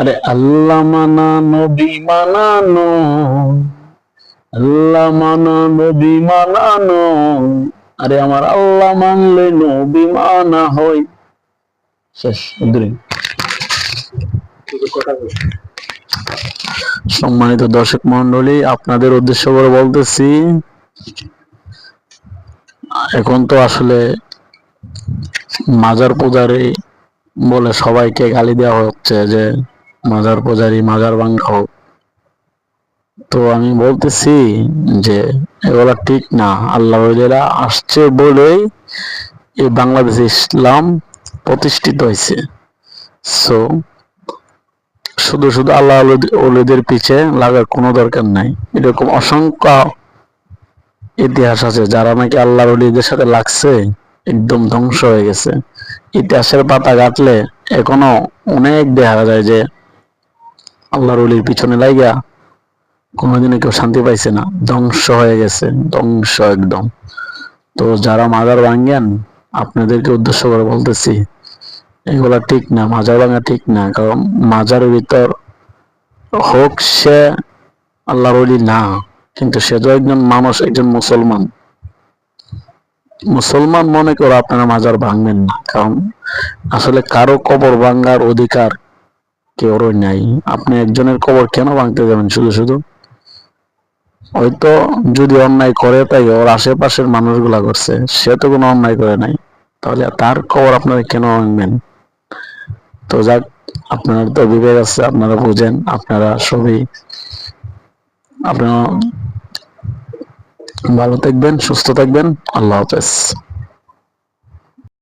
আরে আল্লাহ মানা নবী মানানো, আল্লাহ মানা নবী মানানো, আরে আমার আল্লাহ মানলে নবী মানা হয়। শেষ। সম্মানিত দর্শক মন্ডলী, আপনাদের উদ্দেশ্য করে বলতেছি, এখন তো আসলে মাজার পূজারি বলে সবাইকে গালি দেওয়া হচ্ছে যে মাজার পূজারি, মাজার ভাঙাও। তো আমি বলতেছি যে এগুলা ঠিক না। আল্লাহ ওলিরা আসছে বলেই এই বাংলাদেশে ইসলাম প্রতিষ্ঠিত হয়েছে। সো শুধু শুধু আল্লাহ ওলিদের পিছে লাগার কোনো দরকার নাই। এরকম অসংখ্য ইতিহাস আছে যারা নাকি আল্লাহ ওলিদের সাথে লাগছে, একদম ধ্বংস হয়ে গেছে। ইতিহাসের পাতা ঘাটলে এখনো অনেক দেখা যায় যে আল্লাহর ওলির পিছনে লাইগা কোনোদিনও কেউ শান্তি পাইছে না, ধ্বংস হয়ে গেছে, ধ্বংস একদম। তো যারা মাজার ভাঙ্গেন, আপনাদেরকে উদ্দেশ্য করে বলতেছি এগুলা ঠিক না, মাজার ভাঙা ঠিক না। কারণ মাজারের ভিতর হোক সে আল্লাহর ওলি না, কিন্তু সে তো একজন মানুষ, একজন মুসলমান। মুসলমান মনে করে আপনারা মাজার ভাঙবেন না, কারণ আসলে কারো কবর ভাঙার অধিকার কেউরই নাই। আপনি একজনের কবর কেন ভাঙতে যাবেন শুধু শুধু? হয়তো যদি অন্যায় করে তাই ওর আশেপাশের মানুষগুলা করছে, সে তো কোনো অন্যায় করে নাই, তাহলে তার কবর আপনারা কেন ভাঙবেন? তো যাক, আপনার তো বিবেক আছে, আপনারা বুঝেন, আপনারা সবই। আপনারা ভালো থাকবেন, সুস্থ থাকবেন। আল্লাহ হাফেজ।